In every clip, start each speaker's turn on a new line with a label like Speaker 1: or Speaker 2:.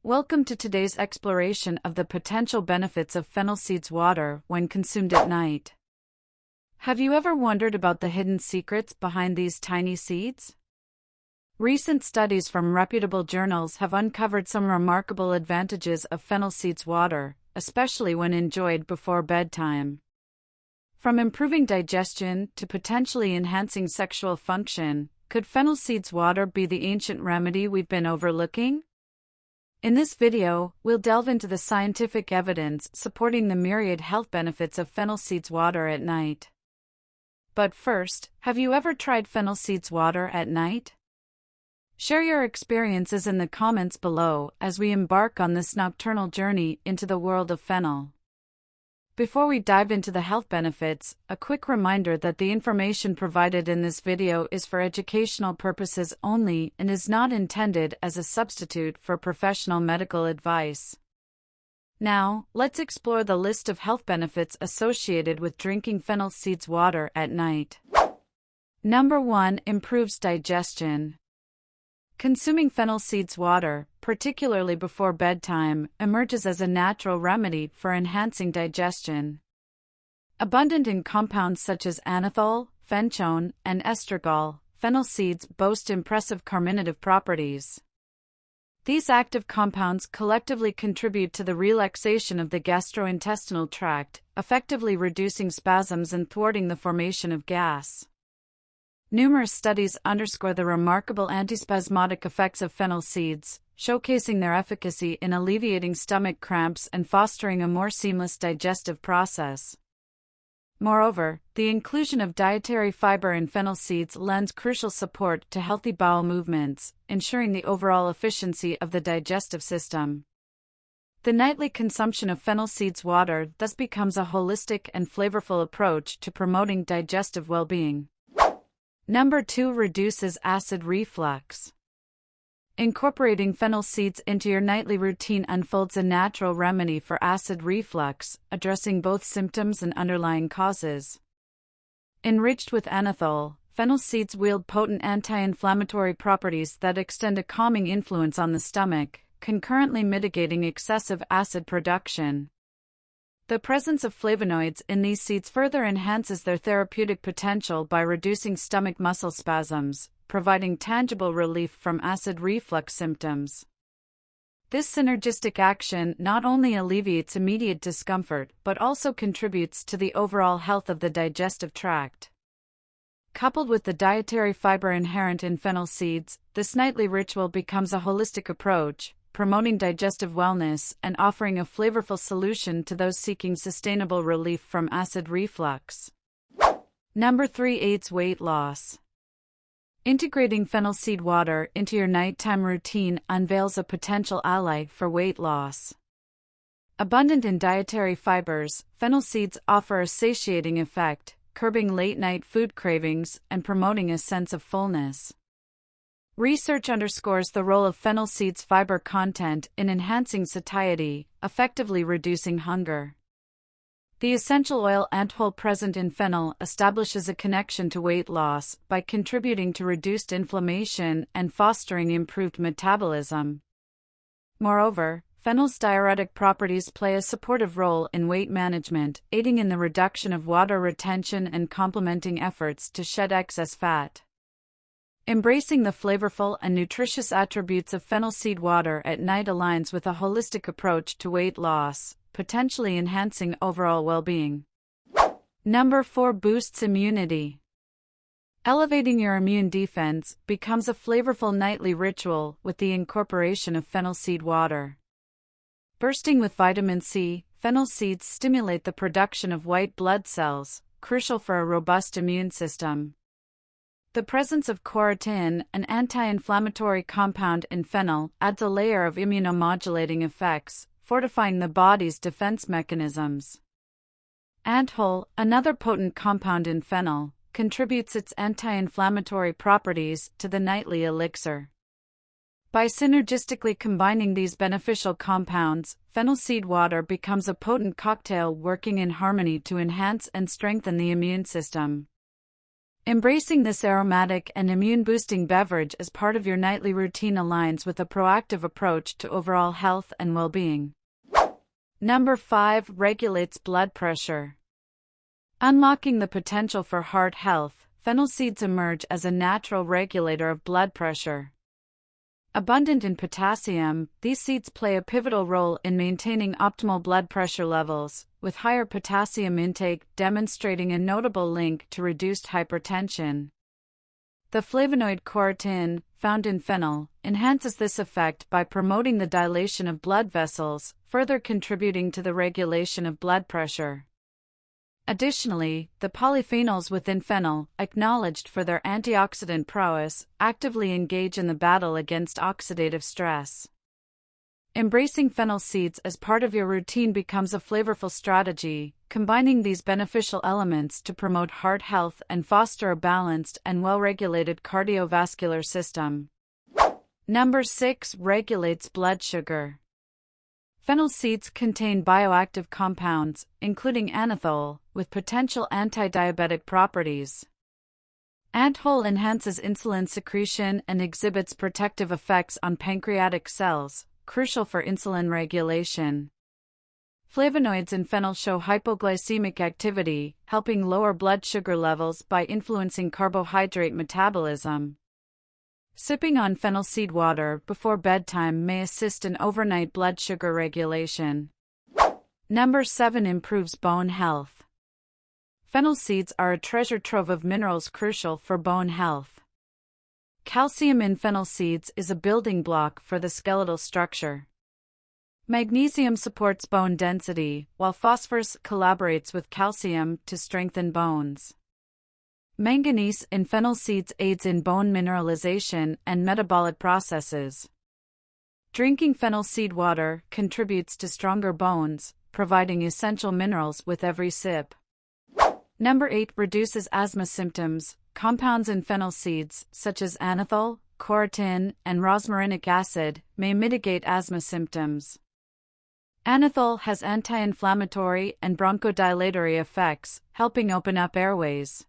Speaker 1: Welcome to today's exploration of the potential benefits of fennel seeds water when consumed at night. Have you ever wondered about the hidden secrets behind these tiny seeds? Recent studies from reputable journals have uncovered some remarkable advantages of fennel seeds water, especially when enjoyed before bedtime. From improving digestion to potentially enhancing sexual function, could fennel seeds water be the ancient remedy we've been overlooking? In this video, we'll delve into the scientific evidence supporting the myriad health benefits of fennel seeds water at night. But first, have you ever tried fennel seeds water at night? Share your experiences in the comments below as we embark on this nocturnal journey into the world of fennel. Before we dive into the health benefits, a quick reminder that the information provided in this video is for educational purposes only and is not intended as a substitute for professional medical advice. Now, let's explore the list of health benefits associated with drinking fennel seeds water at night. Number 1. Improves digestion. Consuming fennel seeds water, particularly before bedtime, emerges as a natural remedy for enhancing digestion. Abundant in compounds such as anethol, fenchone, and estragol, fennel seeds boast impressive carminative properties. These active compounds collectively contribute to the relaxation of the gastrointestinal tract, effectively reducing spasms and thwarting the formation of gas. Numerous studies underscore the remarkable antispasmodic effects of fennel seeds, showcasing their efficacy in alleviating stomach cramps and fostering a more seamless digestive process. Moreover, the inclusion of dietary fiber in fennel seeds lends crucial support to healthy bowel movements, ensuring the overall efficiency of the digestive system. The nightly consumption of fennel seeds water thus becomes a holistic and flavorful approach to promoting digestive well-being. Number 2. Reduces acid reflux. Incorporating fennel seeds into your nightly routine unfolds a natural remedy for acid reflux, addressing both symptoms and underlying causes. Enriched with anethol, fennel seeds wield potent anti-inflammatory properties that extend a calming influence on the stomach, concurrently mitigating excessive acid production. The presence of flavonoids in these seeds further enhances their therapeutic potential by reducing stomach muscle spasms, providing tangible relief from acid reflux symptoms. This synergistic action not only alleviates immediate discomfort but also contributes to the overall health of the digestive tract. Coupled with the dietary fiber inherent in fennel seeds, this nightly ritual becomes a holistic approach, promoting digestive wellness and offering a flavorful solution to those seeking sustainable relief from acid reflux. Number 3. Aids weight loss. Integrating fennel seed water into your nighttime routine unveils a potential ally for weight loss. Abundant in dietary fibers, fennel seeds offer a satiating effect, curbing late-night food cravings and promoting a sense of fullness. Research underscores the role of fennel seeds' fiber content in enhancing satiety, effectively reducing hunger. The essential oil anethol present in fennel establishes a connection to weight loss by contributing to reduced inflammation and fostering improved metabolism. Moreover, fennel's diuretic properties play a supportive role in weight management, aiding in the reduction of water retention and complementing efforts to shed excess fat. Embracing the flavorful and nutritious attributes of fennel seed water at night aligns with a holistic approach to weight loss, potentially enhancing overall well-being. Number 4. Boosts immunity. Elevating your immune defense becomes a flavorful nightly ritual with the incorporation of fennel seed water. Bursting with vitamin C, fennel seeds stimulate the production of white blood cells, crucial for a robust immune system. The presence of chorotin, an anti-inflammatory compound in fennel, adds a layer of immunomodulating effects, fortifying the body's defense mechanisms. Anethol, another potent compound in fennel, contributes its anti-inflammatory properties to the nightly elixir. By synergistically combining these beneficial compounds, fennel seed water becomes a potent cocktail working in harmony to enhance and strengthen the immune system. Embracing this aromatic and immune-boosting beverage as part of your nightly routine aligns with a proactive approach to overall health and well-being. Number 5. Regulates blood pressure. Unlocking the potential for heart health, fennel seeds emerge as a natural regulator of blood pressure. Abundant in potassium, these seeds play a pivotal role in maintaining optimal blood pressure levels, with higher potassium intake demonstrating a notable link to reduced hypertension. The flavonoid chorotin, found in fennel, enhances this effect by promoting the dilation of blood vessels, further contributing to the regulation of blood pressure. Additionally, the polyphenols within fennel, acknowledged for their antioxidant prowess, actively engage in the battle against oxidative stress. Embracing fennel seeds as part of your routine becomes a flavorful strategy, combining these beneficial elements to promote heart health and foster a balanced and well-regulated cardiovascular system. Number 6. Regulates blood sugar. Fennel seeds contain bioactive compounds, including anethole, with potential anti-diabetic properties. Anethole enhances insulin secretion and exhibits protective effects on pancreatic cells, crucial for insulin regulation. Flavonoids in fennel show hypoglycemic activity, helping lower blood sugar levels by influencing carbohydrate metabolism. Sipping on fennel seed water before bedtime may assist in overnight blood sugar regulation. Number 7. Improves bone health. Fennel seeds are a treasure trove of minerals crucial for bone health. Calcium in fennel seeds is a building block for the skeletal structure. Magnesium supports bone density, while phosphorus collaborates with calcium to strengthen bones. Manganese in fennel seeds aids in bone mineralization and metabolic processes. Drinking fennel seed water contributes to stronger bones, providing essential minerals with every sip. Number 8. Reduces asthma symptoms. Compounds in fennel seeds, such as anethole, chorotin, and rosmarinic acid, may mitigate asthma symptoms. Anethole has anti-inflammatory and bronchodilatory effects, helping open up airways.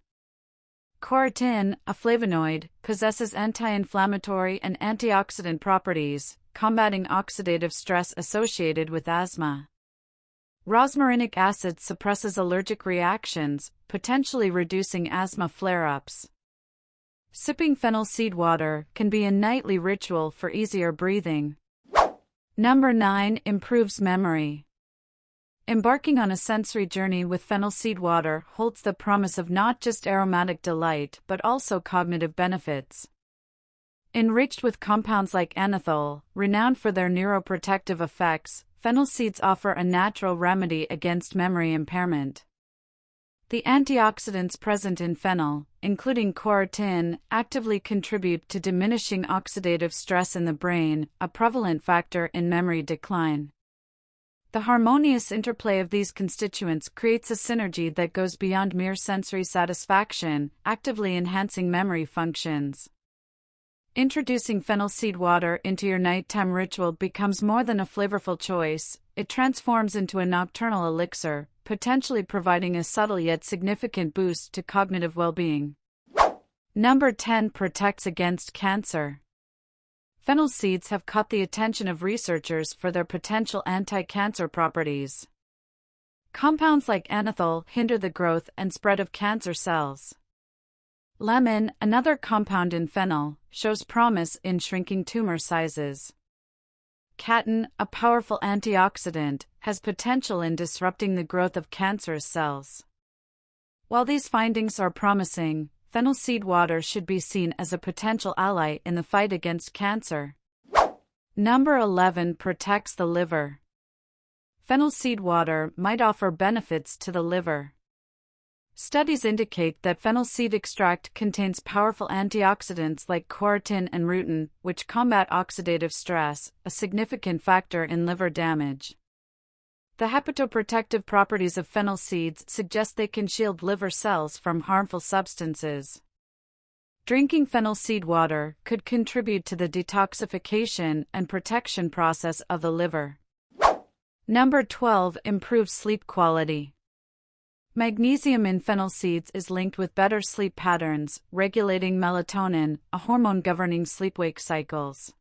Speaker 1: Chorotin, a flavonoid, possesses anti-inflammatory and antioxidant properties, combating oxidative stress associated with asthma. Rosmarinic acid suppresses allergic reactions, potentially reducing asthma flare-ups. Sipping fennel seed water can be a nightly ritual for easier breathing. Number 9. Improves memory. Embarking on a sensory journey with fennel seed water holds the promise of not just aromatic delight but also cognitive benefits. Enriched with compounds like anethole, renowned for their neuroprotective effects, fennel seeds offer a natural remedy against memory impairment. The antioxidants present in fennel, including chorotin, actively contribute to diminishing oxidative stress in the brain, a prevalent factor in memory decline. The harmonious interplay of these constituents creates a synergy that goes beyond mere sensory satisfaction, actively enhancing memory functions. Introducing fennel seed water into your nighttime ritual becomes more than a flavorful choice, it transforms into a nocturnal elixir, potentially providing a subtle yet significant boost to cognitive well-being. Number 10. Protects against cancer. Fennel seeds have caught the attention of researchers for their potential anti-cancer properties. Compounds like anethole hinder the growth and spread of cancer cells. Lemon, another compound in fennel, shows promise in shrinking tumor sizes. Cattin, a powerful antioxidant, has potential in disrupting the growth of cancerous cells. While these findings are promising, fennel seed water should be seen as a potential ally in the fight against cancer. Number 11. Protects the liver. Fennel seed water might offer benefits to the liver. Studies indicate that fennel seed extract contains powerful antioxidants like chorotin and rutin, which combat oxidative stress, a significant factor in liver damage. The hepatoprotective properties of fennel seeds suggest they can shield liver cells from harmful substances. Drinking fennel seed water could contribute to the detoxification and protection process of the liver. Number 12. Improves sleep quality. Magnesium in fennel seeds is linked with better sleep patterns, regulating melatonin, a hormone governing sleep-wake cycles.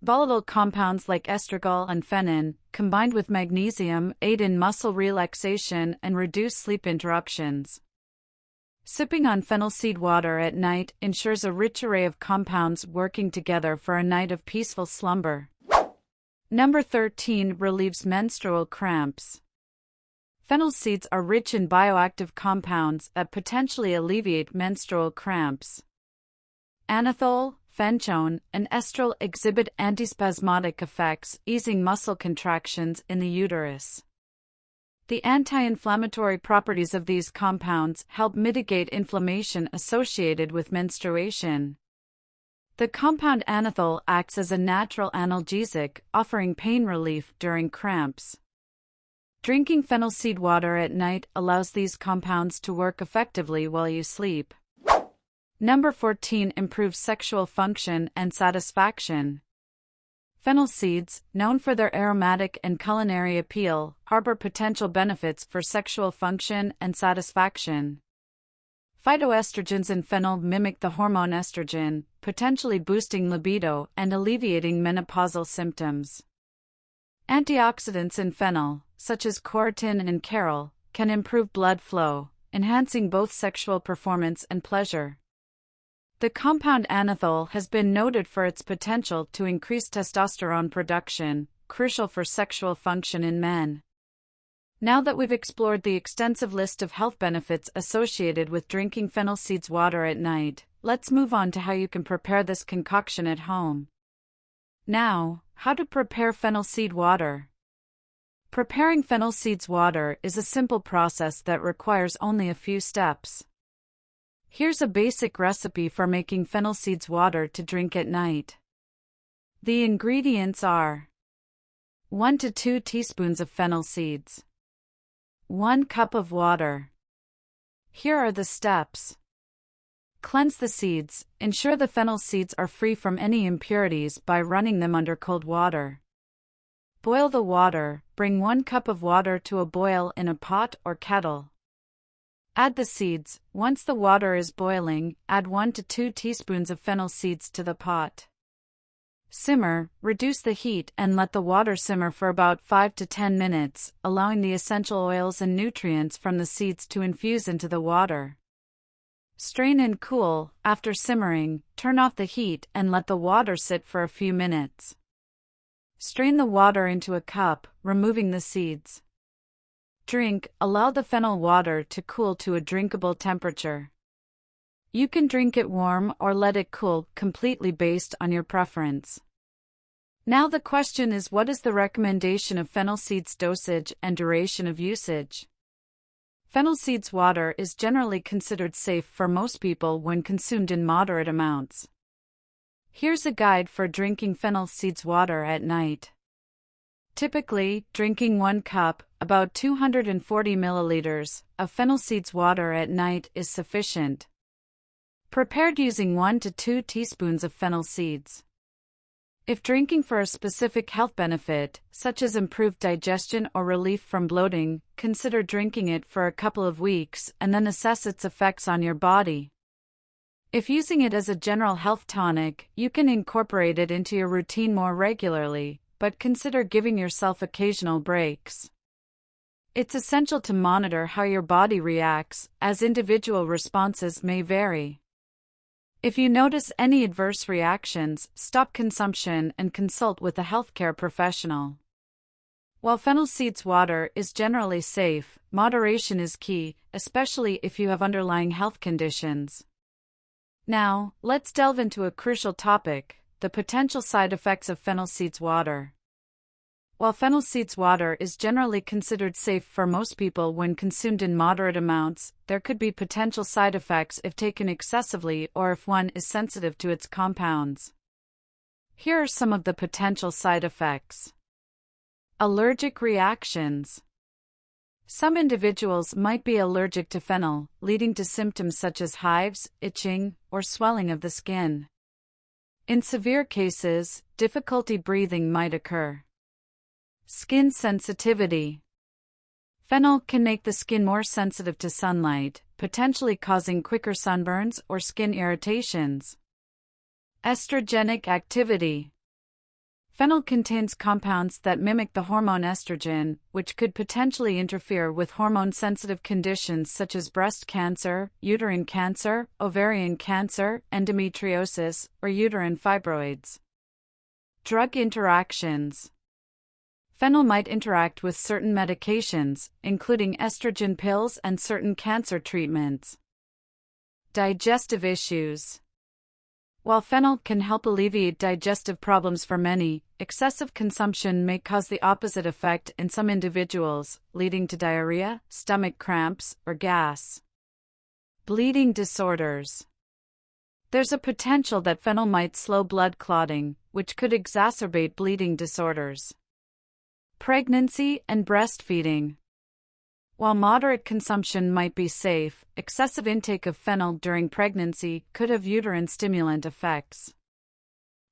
Speaker 1: Volatile compounds like estradiol and phennin, combined with magnesium, aid in muscle relaxation and reduce sleep interruptions. Sipping on fennel seed water at night ensures a rich array of compounds working together for a night of peaceful slumber. Number 13 relieves menstrual cramps. Fennel seeds are rich in bioactive compounds that potentially alleviate menstrual cramps. Anethole, fenchone, and estradiol exhibit antispasmodic effects, easing muscle contractions in the uterus. The anti-inflammatory properties of these compounds help mitigate inflammation associated with menstruation. The compound anethole acts as a natural analgesic, offering pain relief during cramps. Drinking fennel seed water at night allows these compounds to work effectively while you sleep. Number 14 improves sexual function and satisfaction. Fennel seeds, known for their aromatic and culinary appeal, harbor potential benefits for sexual function and satisfaction. Phytoestrogens in fennel mimic the hormone estrogen, potentially boosting libido and alleviating menopausal symptoms. Antioxidants in fennel, such as quercetin and carol, can improve blood flow, enhancing both sexual performance and pleasure. The compound anethole has been noted for its potential to increase testosterone production, crucial for sexual function in men. Now that we've explored the extensive list of health benefits associated with drinking fennel seeds water at night, let's move on to how you can prepare this concoction at home. Now, how to prepare fennel seed water. Preparing fennel seeds water is a simple process that requires only a few steps. Here's a basic recipe for making fennel seeds water to drink at night. The ingredients are 1 to 2 teaspoons of fennel seeds, 1 cup of water. Here are the steps. Cleanse the seeds. Ensure the fennel seeds are free from any impurities by running them under cold water. Boil the water. Bring 1 cup of water to a boil in a pot or kettle. Add the seeds. Once the water is boiling, add 1 to 2 teaspoons of fennel seeds to the pot. Simmer. Reduce the heat and let the water simmer for about 5 to 10 minutes, allowing the essential oils and nutrients from the seeds to infuse into the water. Strain and cool. After simmering, turn off the heat and let the water sit for a few minutes. Strain the water into a cup, removing the seeds. Drink. Allow the fennel water to cool to a drinkable temperature. You can drink it warm or let it cool completely based on your preference. Now the question is, what is the recommendation of fennel seeds dosage and duration of usage? Fennel seeds water is generally considered safe for most people when consumed in moderate amounts. Here's a guide for drinking fennel seeds water at night. Typically, drinking 1 cup, about 240 milliliters, of fennel seeds water at night is sufficient. Prepared using 1 to 2 teaspoons of fennel seeds. If drinking for a specific health benefit, such as improved digestion or relief from bloating, consider drinking it for a couple of weeks and then assess its effects on your body. If using it as a general health tonic, you can incorporate it into your routine more regularly, but consider giving yourself occasional breaks. It's essential to monitor how your body reacts, as individual responses may vary. If you notice any adverse reactions, stop consumption and consult with a healthcare professional. While fennel seeds water is generally safe, moderation is key, especially if you have underlying health conditions. Now, let's delve into a crucial topic: the potential side effects of fennel seeds water. While fennel seeds water is generally considered safe for most people when consumed in moderate amounts, there could be potential side effects if taken excessively or if one is sensitive to its compounds. Here are some of the potential side effects. Allergic reactions. Some individuals might be allergic to fennel, leading to symptoms such as hives, itching, or swelling of the skin. In severe cases, difficulty breathing might occur. Skin sensitivity. Fennel can make the skin more sensitive to sunlight, potentially causing quicker sunburns or skin irritations. Estrogenic activity. Fennel contains compounds that mimic the hormone estrogen, which could potentially interfere with hormone-sensitive conditions such as breast cancer, uterine cancer, ovarian cancer, endometriosis, or uterine fibroids. Drug interactions. Fennel might interact with certain medications, including estrogen pills and certain cancer treatments. Digestive issues. While fennel can help alleviate digestive problems for many, excessive consumption may cause the opposite effect in some individuals, leading to diarrhea, stomach cramps, or gas. Bleeding disorders. There's a potential that fennel might slow blood clotting, which could exacerbate bleeding disorders. Pregnancy and breastfeeding. While moderate consumption might be safe, excessive intake of fennel during pregnancy could have uterine stimulant effects.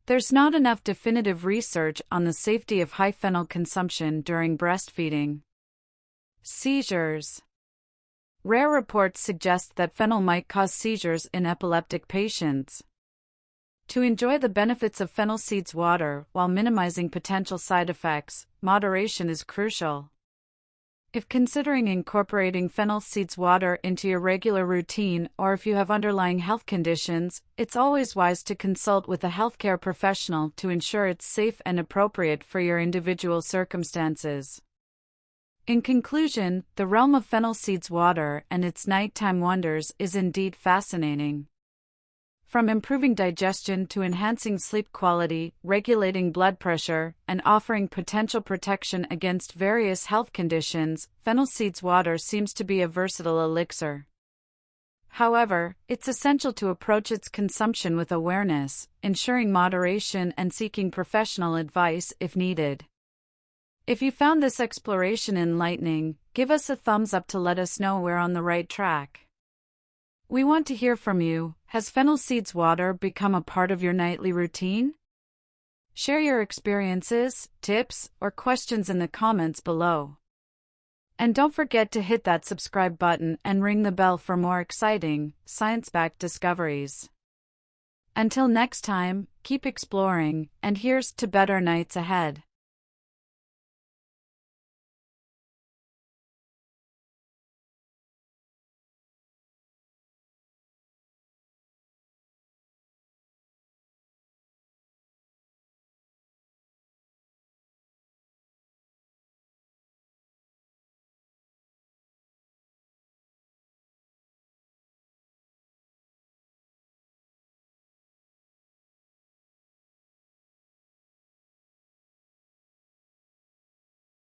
Speaker 1: There's not enough definitive research on the safety of high fennel consumption during breastfeeding. Seizures. Rare reports suggest that fennel might cause seizures in epileptic patients. To enjoy the benefits of fennel seeds water while minimizing potential side effects, moderation is crucial. If considering incorporating fennel seeds water into your regular routine, or if you have underlying health conditions, it's always wise to consult with a healthcare professional to ensure it's safe and appropriate for your individual circumstances. In conclusion, the realm of fennel seeds water and its nighttime wonders is indeed fascinating. From improving digestion to enhancing sleep quality, regulating blood pressure, and offering potential protection against various health conditions, fennel seeds water seems to be a versatile elixir. However, it's essential to approach its consumption with awareness, ensuring moderation and seeking professional advice if needed. If you found this exploration enlightening, give us a thumbs up to let us know we're on the right track. We want to hear from you. Has fennel seeds water become a part of your nightly routine? Share your experiences, tips, or questions in the comments below. And don't forget to hit that subscribe button and ring the bell for more exciting, science-backed discoveries. Until next time, keep exploring, and here's to better nights ahead.